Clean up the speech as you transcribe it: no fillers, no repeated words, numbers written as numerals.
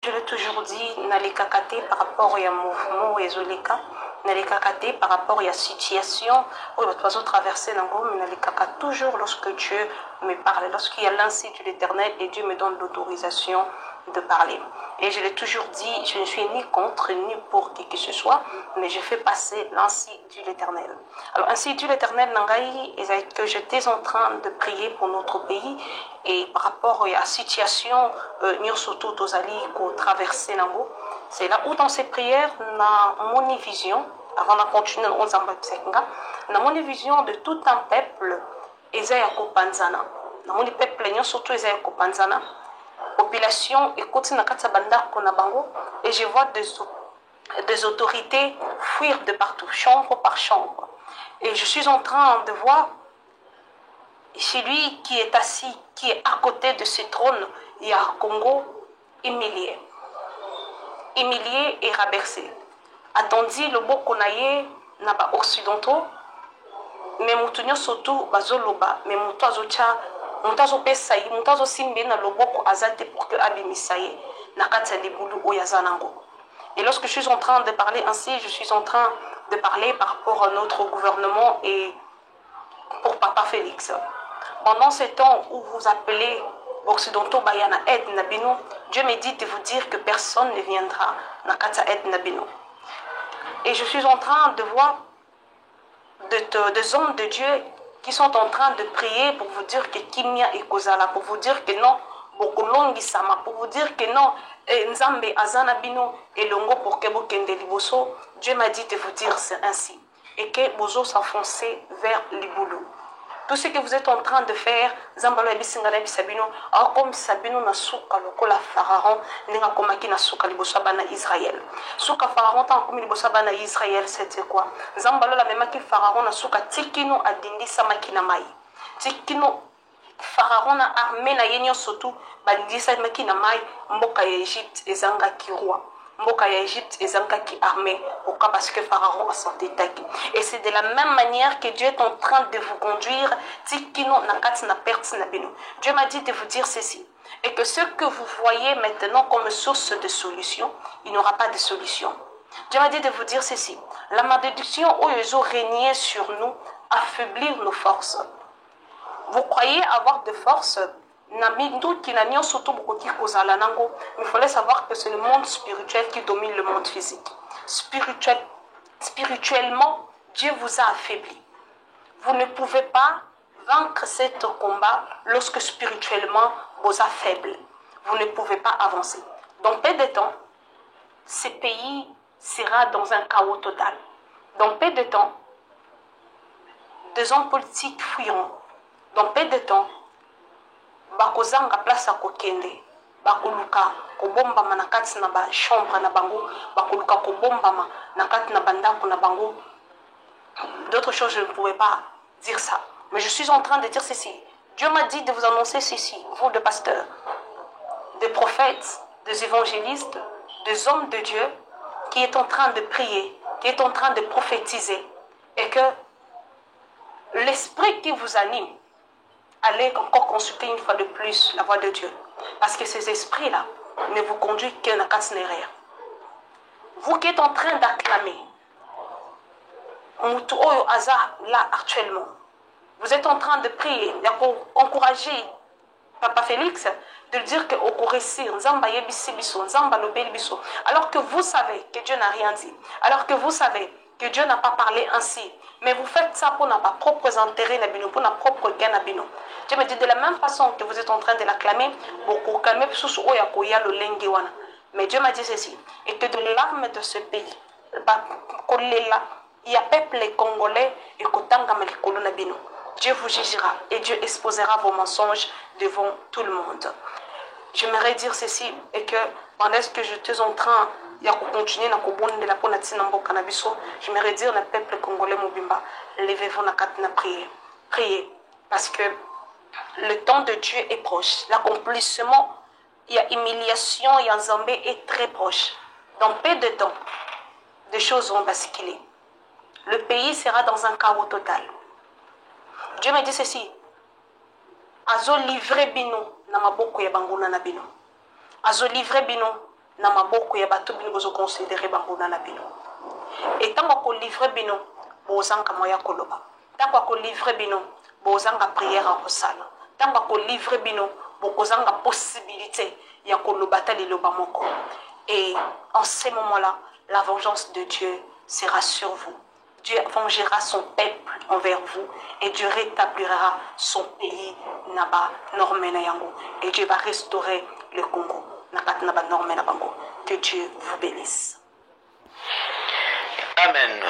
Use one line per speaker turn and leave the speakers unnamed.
Je l'ai toujours dit, nalikakate par rapport à mouvement ezoleka, nalikakate par rapport à situation où les oiseaux traverser l'ango, mais nalikaka toujours lorsque Dieu me parle, lorsqu'il y a l'ainsi de l'Éternel et Dieu me donne l'autorisation de parler. Et je l'ai toujours dit, je ne suis ni contre ni pour qui que ce soit, mais je fais passer l'ainsi de l'Éternel. Alors ainsi de l'Éternel nangai, que j'étais en train de prier pour notre pays et par rapport à la situation, surtout aux alliés qui traverser l'ango, c'est là où dans ces prières, na mon vision, avant de continuer na mon vision de tout un peuple, Esaïa Kopanzana. Na mon peuple, surtout Esaïa Kopanzana. Population écoute na katsabanda konabango et je vois des autorités fuir de partout, chambre par chambre. Et je suis en train de voir chez lui qui est assis, qui est à côté de ce trône, il y a Congo humilié et rabaissé. Attendu le beau konaye na ba occidentaux, mais mutunyo surtout bazoloba, mais mutazocha mutazo pesa yi mutazo simbe na loboko azate pour que abimisaye na katsa libulu oyazanango. Et lorsque je suis en train de parler ainsi, je suis en train de parler par rapport à notre gouvernement et pour Papa Félix. Pendant ce temps où vous appelez occidentaux bayana aide nabino, Dieu me dit de vous dire que personne ne viendra na katsa aide nabino. Et je suis en train de voir des hommes de Dieu qui sont en train de prier pour vous dire que Kimia et Kozala, pour vous dire que non, Bokolongi Sama, pour vous dire que non, Nzambe Azanabino et Longo pour que Bokende Liboso. Dieu m'a dit de vous dire c'est ainsi. Et que Bozo s'enfoncer vers Liboulou. Tout ce que vous êtes en train de faire, Zambalo Ebisingala Bisabino, alors comme Sabino Nasuka, Lokola Pharaon, Nenga Komaki Nasuka Libosabana Israël. Suka Pharaon, tant comme Libosabana Israël, c'était quoi? Zambalo la même que Pharaon Nasuka, Tikino Adindi Samakina Mai. Tikino Pharaon a armé na yenyo sotu, Bandindi Samakina Mai, Mboka Égypte et Zanga Kiroi. Mboka ya Égypte et Zanka qui armée pourquoi parce que Pharaon a son détail. Et c'est de la même manière que Dieu est en train de vous conduire. Dieu m'a dit de vous dire ceci. Et que ce que vous voyez maintenant comme source de solution, il n'y aura pas de solution. Dieu m'a dit de vous dire ceci. La malédiction où ils ont régné sur nous, affaiblir nos forces. Vous croyez avoir de force? Mais il fallait savoir que c'est le monde spirituel qui domine le monde physique. Spirituellement, Dieu vous a affaibli. Vous ne pouvez pas vaincre ce combat lorsque spirituellement vous affaiblez. Vous ne pouvez pas avancer. Dans peu de temps, ce pays sera dans un chaos total. Dans peu de temps, des hommes politiques fuiront. Dans peu de temps, bakozanga place à kokende bakoluka kobombama na kati na ba chambre na bango bakoluka kobombama na kati na bandako na bango. D'autres choses je ne pouvais pas dire ça, mais je suis en train de dire ceci. Dieu m'a dit de vous annoncer ceci, vous de pasteurs, des prophètes, des évangélistes, des hommes de Dieu qui est en train de prier, qui est en train de prophétiser, et que l'esprit qui vous anime, allez encore consulter une fois de plus la voix de Dieu. Parce que ces esprits-là ne vous conduisent qu'à la casse nerveux. Vous qui êtes en train d'acclamer, là actuellement, vous êtes en train de prier, d'encourager Papa Félix, de dire que alors que vous savez que Dieu n'a rien dit, alors que vous savez que Dieu n'a pas parlé ainsi, mais vous faites ça pour nos propres intérêts, pour nos propres gains. Dieu me dit de la même façon que vous êtes en train de l'acclamer, mais Dieu m'a dit ceci, et que de l'arme de ce pays, il y a peuple congolais et Dieu vous jugera et Dieu exposera vos mensonges devant tout le monde. J'aimerais dire ceci et que pendant que je suis en train de continuer à j'aimerais dire au peuple congolais Mobimba, levez-vous na prier. Priez parce que le temps de Dieu est proche. L'accomplissement, il y a humiliation, il y a Zambé est très proche. Dans peu de temps, des choses vont basculer. Le pays sera dans un chaos total. Dieu me dit ceci. Azo livrer bino na maboko ya banguna na bino. Azo livrer bino na maboko ya bato bino bozo considérer bango na bino. Et tant qu'on livre bino bozanga moya koloba, tant qu'on livre bino bozanga prière en kosala, tant qu'on livre bino bozanga possibilité ya koloba ta liloba moko. Et en ces moments-là, la vengeance de Dieu sera sur vous. Dieu vengera son peuple envers vous et Dieu rétablira son pays naba normena yango et Dieu va restaurer le Congo naba normena bango. Que Dieu vous bénisse.
Amen.